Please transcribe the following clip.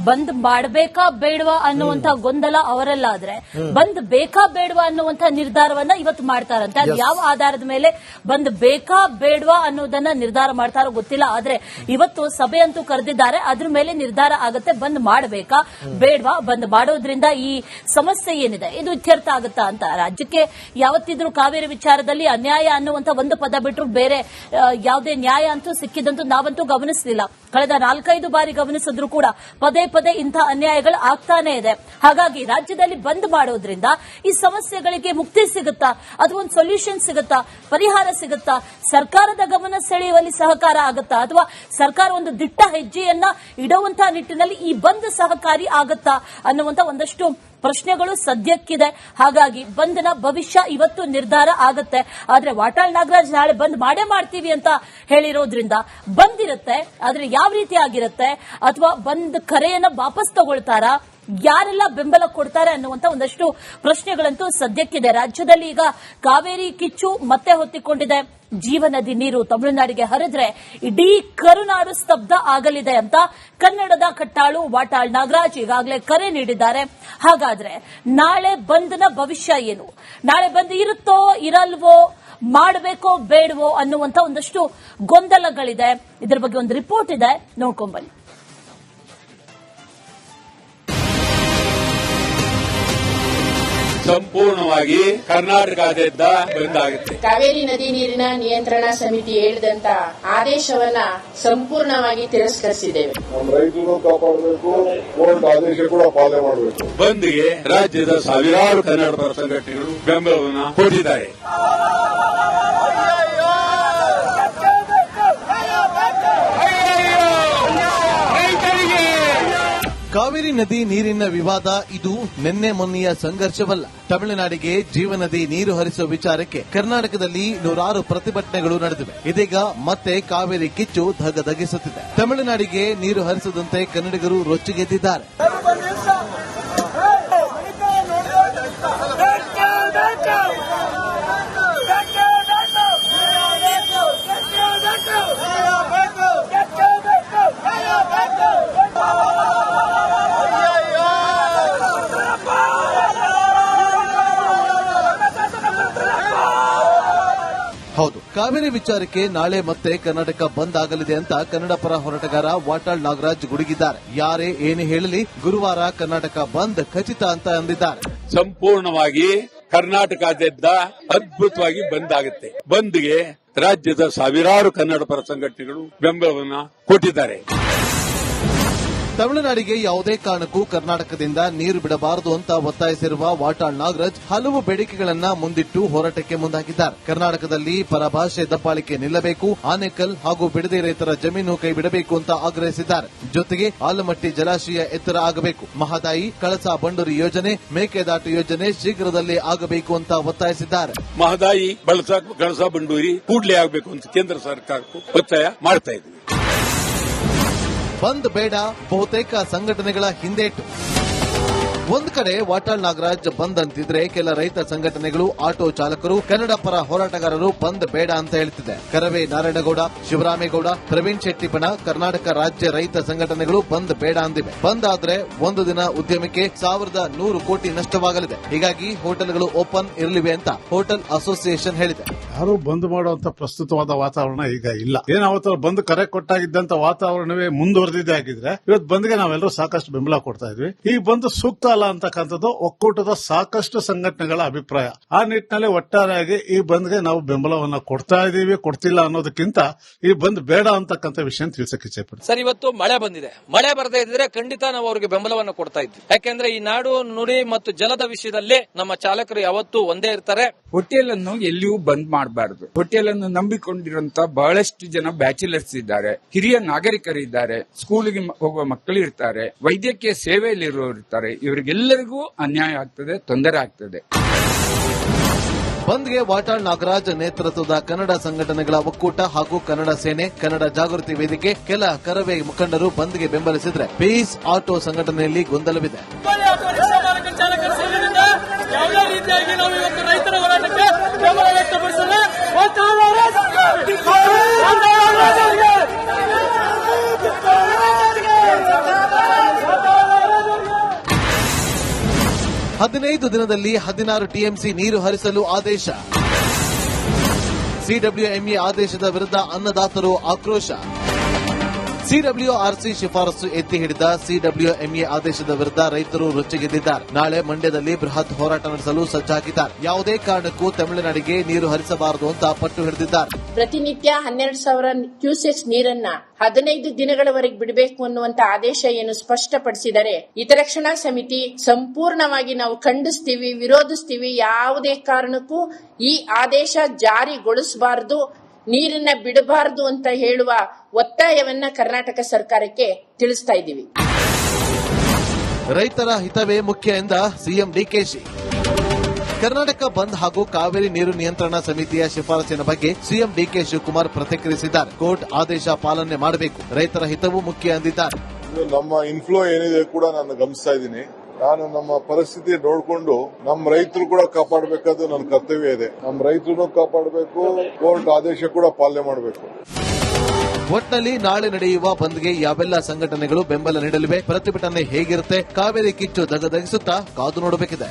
ಬಂದ್ ಮಾಡಬೇಕಾ ಬೇಡವಾ ಅನ್ನುವಂತ ಗೊಂದಲ ಅವರಲ್ಲಾದ್ರೆ ಬಂದ್ ಬೇಕಾ ಬೇಡವಾ ಅನ್ನುವಂತ ನಿರ್ಧಾರವನ್ನ ಇವತ್ತು ಮಾಡ್ತಾರಂತೆ. ಅದು ಯಾವ ಆಧಾರದ ಮೇಲೆ ಬಂದ್ ಬೇಕಾ ಬೇಡವಾ ಅನ್ನೋದನ್ನ ನಿರ್ಧಾರ ಮಾಡ್ತಾರೋ ಗೊತ್ತಿಲ್ಲ. ಆದ್ರೆ ಇವತ್ತು ಸಭೆ ಅಂತೂ ಕರೆದಿದ್ದಾರೆ, ಅದ್ರ ಮೇಲೆ ನಿರ್ಧಾರ ಆಗುತ್ತೆ. ಬಂದ್ ಮಾಡಬೇಕಾ ಬೇಡವಾ, ಬಂದ್ ಮಾಡೋದ್ರಿಂದ ಈ ಸಮಸ್ಯೆ ಏನಿದೆ ಇದು ಇತ್ಯರ್ಥ ಆಗುತ್ತಾ ಅಂತ. ರಾಜ್ಯಕ್ಕೆ ಯಾವತ್ತಿದ್ರೂ ಕಾವೇರಿ ವಿಚಾರದಲ್ಲಿ ಅನ್ಯಾಯ ಅನ್ನುವಂತ ಒಂದು ಪದ ಬಿಟ್ಟರು ಬೇರೆ ಯಾವುದೇ ನ್ಯಾಯ ಅಂತೂ ಸಿಕ್ಕಿದಂತೂ ನಾವಂತೂ ಗಮನಿಸಲಿಲ್ಲ. ಕಳೆದ 4-5 ಬಾರಿ ಗಮನಿಸಿದ್ರು ಕೂಡ ಪದೇ ಪದೇ ಇಂಥ ಅನ್ಯಾಯಗಳು ಆಗ್ತಾನೆ ಇದೆ. ಹಾಗಾಗಿ ರಾಜ್ಯದಲ್ಲಿ ಬಂದ್ ಮಾಡೋದ್ರಿಂದ ಈ ಸಮಸ್ಯೆಗಳಿಗೆ ಮುಕ್ತಿ ಸಿಗುತ್ತಾ, ಅಥವಾ ಒಂದು ಸೊಲ್ಯೂಷನ್ ಸಿಗುತ್ತಾ, ಪರಿಹಾರ ಸಿಗುತ್ತಾ, ಸರ್ಕಾರದ ಗಮನ ಸೆಳೆಯುವಲ್ಲಿ ಸಹಕಾರ ಆಗುತ್ತಾ, ಅಥವಾ ಸರ್ಕಾರ ಒಂದು ದಿಟ್ಟ ಹೆಜ್ಜೆಯನ್ನ ಇಡುವಂತಹ ನಿಟ್ಟಿನಲ್ಲಿ ಈ ಬಂದ್ ಸಹಕಾರಿ ಆಗುತ್ತಾ ಅನ್ನುವಂತ ಒಂದಷ್ಟು ಪ್ರಶ್ನೆಗಳು ಸದ್ಯಕ್ಕಿದೆ. ಹಾಗಾಗಿ ಬಂದ್ನ ಭವಿಷ್ಯ ಇವತ್ತು ನಿರ್ಧಾರ ಆಗುತ್ತೆ. ಆದ್ರೆ ವಾಟಾಳ್ ನಾಗರಾಜ್ ನಾಳೆ ಬಂದ್ ಮಾಡೇ ಮಾಡ್ತೀವಿ ಅಂತ ಹೇಳಿರೋದ್ರಿಂದ ಬಂದಿರುತ್ತೆ. ಆದ್ರೆ ಯಾವ ರೀತಿ ಆಗಿರುತ್ತೆ, ಅಥವಾ ಬಂದ್ ಕರೆಯನ್ನ ವಾಪಸ್ ತಗೊಳ್ತಾರಾ, ಯಾರೆಲ್ಲ ಬೆಂಬಲ ಕೊಡ್ತಾರೆ ಅನ್ನುವಂತ ಒಂದಷ್ಟು ಪ್ರಶ್ನೆಗಳಂತೂ ಸದ್ಯಕ್ಕಿದೆ. ರಾಜ್ಯದಲ್ಲಿ ಈಗ ಕಾವೇರಿ ಕಿಚ್ಚು ಮತ್ತೆ ಹೊತ್ತಿಕೊಂಡಿದೆ. ಜೀವನದಿ ನೀರು ತಮಿಳುನಾಡಿಗೆ ಹರಿದ್ರೆ ಇಡೀ ಕರುನಾಡು ಸ್ತಬ್ಧ ಆಗಲಿದೆ ಅಂತ ಕನ್ನಡದ ಕಟ್ಟಾಳು ವಾಟಾಳ್ ನಾಗರಾಜ್ ಈಗಾಗಲೇ ಕರೆ ನೀಡಿದ್ದಾರೆ. ಹಾಗಾದ್ರೆ ನಾಳೆ ಬಂದ್ನ ಭವಿಷ್ಯ ಏನು? ನಾಳೆ ಬಂದ್ ಇರುತ್ತೋ ಇರಲ್ವೋ, ಮಾಡಬೇಕೋ ಬೇಡವೋ ಅನ್ನುವಂತ ಒಂದಷ್ಟು ಗೊಂದಲಗಳಿದೆ. ಇದರ ಬಗ್ಗೆ ಒಂದು ರಿಪೋರ್ಟ್ ಇದೆ, ನೋಡ್ಕೊಂಡ್ಬನ್ನಿ. ಸಂಪೂರ್ಣವಾಗಿ ಕರ್ನಾಟಕದಾದ್ಯಂತ ಬಂದ್ ಆಗುತ್ತೆ. ಕಾವೇರಿ ನದಿ ನೀರಿನ ನಿಯಂತ್ರಣ ಸಮಿತಿ ಹೇಳಿದಂತ ಆದೇಶವನ್ನ ಸಂಪೂರ್ಣವಾಗಿ ತಿರಸ್ಕರಿಸಿದ್ದೇವೆ. ನಮ್ಮ ರೈತರು ಕಾಪಾಡಬೇಕು, ಕೋರ್ಟ್ ಆದೇಶ ಕೂಡ ಪಾಲನೆ ಮಾಡಬೇಕು. ಬಂದ್ಗೆ ರಾಜ್ಯದ ಸಾವಿರಾರು ಕನ್ನಡ ಪರ ಸಂಘಟನೆಗಳು ಬೆಂಬಲವನ್ನು ಕೊಟ್ಟಿದ್ದಾರೆ. ಕಾವೇರಿ ನದಿ ನೀರಿನ ವಿವಾದ ಇದು ನಿನ್ನೆ ಮೊನ್ನೆಯ ಸಂಘರ್ಷವಲ್ಲ. ತಮಿಳುನಾಡಿಗೆ ಜೀವನದಿ ನೀರು ಹರಿಸುವ ವಿಚಾರಕ್ಕೆ ಕರ್ನಾಟಕದಲ್ಲಿ ನೂರಾರು ಪ್ರತಿಭಟನೆಗಳು ನಡೆದಿವೆ. ಇದೀಗ ಮತ್ತೆ ಕಾವೇರಿ ಕಿಚ್ಚು ಧಗಧಗಿಸುತ್ತಿದೆ. ತಮಿಳುನಾಡಿಗೆ ನೀರು ಹರಿಸದಂತೆ ಕನ್ನಡಿಗರು ರೊಚ್ಚಿಗೆದ್ದಿದ್ದಾರೆ. ಹೌದು, ಕಾವೇರಿ ವಿಚಾರಕ್ಕೆ ನಾಳೆ ಮತ್ತೆ ಕರ್ನಾಟಕ ಬಂದ್ ಆಗಲಿದೆ ಅಂತ ಕನ್ನಡ ಪರ ಹೋರಾಟಗಾರ ವಾಟಾಳ್ ನಾಗರಾಜ್ ಗುಡುಗಿದ್ದಾರೆ. ಯಾರೇ ಏನೇ ಹೇಳಲಿ ಗುರುವಾರ ಕರ್ನಾಟಕ ಬಂದ್ ಖಚಿತ ಅಂತ ಅಂದಿದ್ದಾರೆ. ಸಂಪೂರ್ಣವಾಗಿ ಕರ್ನಾಟಕದಾದ್ಯಂತ ಅದ್ಭುತವಾಗಿ ಬಂದ್ ಆಗುತ್ತೆ. ಬಂದ್ಗೆ ರಾಜ್ಯದ ಸಾವಿರಾರು ಕನ್ನಡ ಪರ ಸಂಘಟನೆಗಳು ಬೆಂಬಲವನ್ನು ಕೊಟ್ಟಿದ್ದಾರೆ. ತಮಿಳುನಾಡಿಗೆ ಯಾವುದೇ ಕಾರಣಕ್ಕೂ ಕರ್ನಾಟಕದಿಂದ ನೀರು ಬಿಡಬಾರದು ಅಂತ ಒತ್ತಾಯಿಸಿರುವ ವಾಟಾಳ್ ನಾಗರಾಜ್ ಹಲವು ಬೇಡಿಕೆಗಳನ್ನ ಮುಂದಿಟ್ಟು ಹೋರಾಟಕ್ಕೆ ಮುಂದಾಗಿದ್ದಾರೆ. ಕರ್ನಾಟಕದಲ್ಲಿ ಪರಭಾಷೆ ದಬ್ಬಾಳಿಕೆ ನಿಲ್ಲಬೇಕು, ಆನೇಕಲ್ ಹಾಗೂ ಬಿಡದಿ ರೈತರ ಜಮೀನು ಕೈ ಬಿಡಬೇಕು ಅಂತ ಆಗ್ರಹಿಸಿದ್ದಾರೆ. ಜೊತೆಗೆ ಆಲಮಟ್ಟಿ ಜಲಾಶಯ ಎತ್ತರ ಆಗಬೇಕು, ಮಹದಾಯಿ ಕಳಸಾ ಬಂಡೂರಿ ಯೋಜನೆ, ಮೇಕೆದಾಟು ಯೋಜನೆ ಶೀಘ್ರದಲ್ಲೇ ಆಗಬೇಕು ಅಂತ ಒತ್ತಾಯಿಸಿದ್ದಾರೆ. ಮಹದಾಯಿ ಕಳಸಾ ಬಂಡೂರಿ ಕೂಡಲೇ ಆಗಬೇಕು ಅಂತ ಕೇಂದ್ರ ಸರ್ಕಾರಕ್ಕೂ ಒತ್ತಾಯ ಮಾಡ್ತಾ ಇದ್ದೀವಿ. ಬಂದ್ ಬೇಡ, ಬಹುತೇಕ ಸಂಘಟನೆಗಳ ಹಿಂದೇಟು. ಒಂದ್ ಕಡೆ ವಾಟಾಳ್ ನಾಗರಾಜ್ ಬಂದ್ ಅಂತಿದ್ರೆ ಕೆಲ ರೈತ ಸಂಘಟನೆಗಳು, ಆಟೋ ಚಾಲಕರು, ಕನ್ನಡ ಪರ ಹೋರಾಟಗಾರರು ಬಂದ್ ಬೇಡ ಅಂತ ಹೇಳ್ತಿದೆ. ಕರವೇ ನಾರಾಯಣಗೌಡ, ಶಿವರಾಮೇಗೌಡ, ಪ್ರವೀಣ್ ಶೆಟ್ಟಿ ಬಣ ಕರ್ನಾಟಕ ರಾಜ್ಯ ರೈತ ಸಂಘಟನೆಗಳು ಬಂದ್ ಬೇಡ ಅಂದಿವೆ. ಬಂದ್ ಆದ್ರೆ ಒಂದು ದಿನ ಉದ್ಯಮಕ್ಕೆ 1100 ಕೋಟಿ ನಷ್ಟವಾಗಲಿದೆ. ಹೀಗಾಗಿ ಹೋಟೆಲ್ಗಳು ಓಪನ್ ಇರಲಿವೆ ಅಂತ ಹೋಟೆಲ್ ಅಸೋಸಿಯೇಷನ್ ಹೇಳಿದೆ. ಯಾರು ಬಂದ್ ಮಾಡುವಂತ ಪ್ರಸ್ತುತವಾದ ವಾತಾವರಣ ಈಗ ಇಲ್ಲ. ಏನಾವತ್ತು ಬಂದ್ ಕರೆ ಕೊಟ್ಟಾಗಿದ್ದಂತ ವಾತಾವರಣವೇ ಮುಂದುವರೆದಿದೆ ಆಗಿದ್ರೆ ಇವತ್ತು ಬಂದ್ಗೆ ನಾವೆಲ್ಲರೂ ಸಾಕಷ್ಟು ಬೆಂಬಲ ಕೊಡ್ತಾ ಇದ್ವಿ. ಈ ಬಂದ್ ಸೂಕ್ತ ಅಲ್ಲ ಅಂತಕ್ಕಂಥದ್ದು ಒಕ್ಕೂಟದ ಸಾಕಷ್ಟು ಸಂಘಟನೆಗಳ ಅಭಿಪ್ರಾಯ. ಆ ನಿಟ್ಟಿನಲ್ಲಿ ಒಟ್ಟಾರೆಯಾಗಿ ಈ ಬಂದ್ಗೆ ನಾವು ಬೆಂಬಲವನ್ನ ಕೊಡ್ತಾ ಇದೀವಿ. ಕೊಡ್ತಿಲ್ಲ ಅನ್ನೋದಕ್ಕಿಂತ ಈ ಬಂದ್ ಬೇಡ ಅಂತಕ್ಕಂಥ ವಿಷಯ ತಿಳಿಸಕ್ಕೆ ಇಚ್ಛೆಪಡ್ತೀನಿ. ಸರ್, ಇವತ್ತು ಮಳೆ ಬಂದಿದೆ. ಮಳೆ ಬರದೇ ಇದ್ರೆ ಖಂಡಿತ ನಾವು ಅವರಿಗೆ ಬೆಂಬಲವನ್ನು ಕೊಡ್ತಾ ಇದ್ವಿ. ಯಾಕೆಂದ್ರೆ ಈ ನಾಡು ನುಡಿ ಮತ್ತು ಜಲದ ವಿಷಯದಲ್ಲಿ ನಮ್ಮ ಚಾಲಕರು ಯಾವತ್ತೂ ಒಂದೇ ಇರ್ತಾರೆ. ಹೋಟೆಲ್ ಅನ್ನು ಎಲ್ಲಿಯೂ ಬಂದ್ ಮಾಡಬಾರದು. ಹೋಟೆಲ್ ಅನ್ನು ನಂಬಿಕೊಂಡಿರುವಂತ ಬಹಳಷ್ಟು ಜನ ಬ್ಯಾಚುಲರ್ಸ್ ಇದ್ದಾರೆ, ಹಿರಿಯ ನಾಗರಿಕರಿದ್ದಾರೆ, ಸ್ಕೂಲಿಗೆ ಹೋಗುವ ಮಕ್ಕಳು ಇರ್ತಾರೆ, ವೈದ್ಯಕೀಯ ಸೇವೆಯಲ್ಲಿರೋರು ಇರ್ತಾರೆ. ಇವರಿಗೆಲ್ಲರಿಗೂ ಅನ್ಯಾಯ ಆಗ್ತದೆ, ತೊಂದರೆ ಆಗ್ತದೆ. ಬಂದ್ಗೆ ವಾಟಾಳ್ ನಾಗರಾಜ್ ನೇತೃತ್ವದ ಕನ್ನಡ ಸಂಘಟನೆಗಳ ಒಕ್ಕೂಟ ಹಾಗೂ ಕನ್ನಡ ಸೇನೆ, ಕನ್ನಡ ಜಾಗೃತಿ ವೇದಿಕೆ, ಕೆಲ ಕರವೇ ಮುಖಂಡರು ಬಂದ್ಗೆ ಬೆಂಬಲಿಸಿದ್ರೆ ಪೀಸ್ ಆಟೋ ಸಂಘಟನೆಯಲ್ಲಿ ಗೊಂದಲವಿದೆ. ಯಾವುದೇ ರೀತಿಯಾಗಿ ನಾವು ಇವತ್ತು ರೈತರ ಹೋರಾಟಕ್ಕೆ ಬೆಂಬಲ ವ್ಯಕ್ತಪಡಿಸಲು 15 ದಿನದಲ್ಲಿ 16 ಟಿಎಂಸಿ ನೀರು ಹರಿಸಲು ಆದೇಶ. ಸಿಡಬ್ಲ್ಯೂಎಂಎ ಆದೇಶದ ವಿರುದ್ಧ ಅನ್ನದಾತರು ಆಕ್ರೋಶ. ಸಿಡಬ್ಲ್ಯೂಆರ್ಸಿ ಶಿಫಾರಸು ಎತ್ತಿ ಹಿಡಿದ ಸಿಡಬ್ಲ್ಯೂಎಂಎ ಆದೇಶದ ವಿರುದ್ಧ ರೈತರು ರೊಚ್ಚಿಗೆದ್ದಿದ್ದಾರೆ. ನಾಳೆ ಮಂಡ್ಯದಲ್ಲಿ ಬೃಹತ್ ಹೋರಾಟ ನಡೆಸಲು ಸಜ್ಜಾಗಿದ್ದಾರೆ. ಯಾವುದೇ ಕಾರಣಕ್ಕೂ ತಮಿಳುನಾಡಿಗೆ ನೀರು ಹರಿಸಬಾರದು ಅಂತ ಪಟ್ಟು ಹಿಡಿದಿದ್ದಾರೆ. ಪ್ರತಿನಿತ್ಯ 12,000 ಕ್ಯೂಸೆಕ್ಸ್ ನೀರನ್ನ 15 ದಿನಗಳವರೆಗೆ ಬಿಡಬೇಕು ಅನ್ನುವಂತ ಆದೇಶ ಏನು ಸ್ಪಷ್ಟಪಡಿಸಿದರೆ ಹಿತರಕ್ಷಣಾ ಸಮಿತಿ ಸಂಪೂರ್ಣವಾಗಿ ನಾವು ಖಂಡಿಸ್ತೀವಿ, ವಿರೋಧಿಸ್ತೀವಿ. ಯಾವುದೇ ಕಾರಣಕ್ಕೂ ಈ ಆದೇಶ ಜಾರಿಗೊಳಿಸಬಾರದು, ನೀರನ್ನ ಬಿಡಬಾರದು ಅಂತ ಹೇಳುವ ಒತ್ತಾಯವನ್ನ ಕರ್ನಾಟಕ ಸರ್ಕಾರಕ್ಕೆ ತಿಳಿಸ್ತಾ ಇದ್ದೀವಿ. ರೈತರ ಹಿತವೇ ಮುಖ್ಯ ಎಂದ ಸಿಎಂ ಡಿಕೆಶಿ. ಕರ್ನಾಟಕ ಬಂದ್ ಹಾಗೂ ಕಾವೇರಿ ನೀರು ನಿಯಂತ್ರಣ ಸಮಿತಿಯ ಶಿಫಾರಸಿನ ಬಗ್ಗೆ ಸಿಎಂ ಡಿಕೆ ಶಿವಕುಮಾರ್ ಪ್ರತಿಕ್ರಿಯಿಸಿದ್ದಾರೆ. ಕೋರ್ಟ್ ಆದೇಶ ಪಾಲನೆ ಮಾಡಬೇಕು, ರೈತರ ಹಿತವೂ ಮುಖ್ಯ ಎಂದಿದ್ದಾರೆ. ನಮ್ಮ ಇನ್ಫ್ಲೋ ಏನಿದೆ ಕೂಡ ನಾನು ಗಮನಿಸ್ತಾ ಇದ್ದೀನಿ. ನಾನು ನಮ್ಮ ಪರಿಸ್ಥಿತಿ ನೋಡಿಕೊಂಡು ನಮ್ಮ ರೈತರು ಕೂಡ ಕಾಪಾಡಬೇಕಾದ್ದು ನನ್ನ ಕರ್ತವ್ಯ ಇದೆ. ನಮ್ಮ ರೈತರನ್ನು ಕಾಪಾಡಬೇಕು, ಕೋರ್ಟ್ ಆದೇಶ ಕೂಡ ಪಾಲನೆ ಮಾಡಬೇಕು. ಒಟ್ನಲ್ಲಿ ನಾಳೆ ನಡೆಯುವ ಬಂದ್ಗೆ ಯಾವೆಲ್ಲ ಸಂಘಟನೆಗಳು ಬೆಂಬಲ ನೀಡಲಿವೆ, ಪ್ರತಿಭಟನೆ ಹೇಗಿರುತ್ತೆ, ಕಾವೇರಿ ಕಿಚ್ಚು ದಗದಗಿಸುತ್ತಾ ಕಾದು ನೋಡಬೇಕಿದೆ.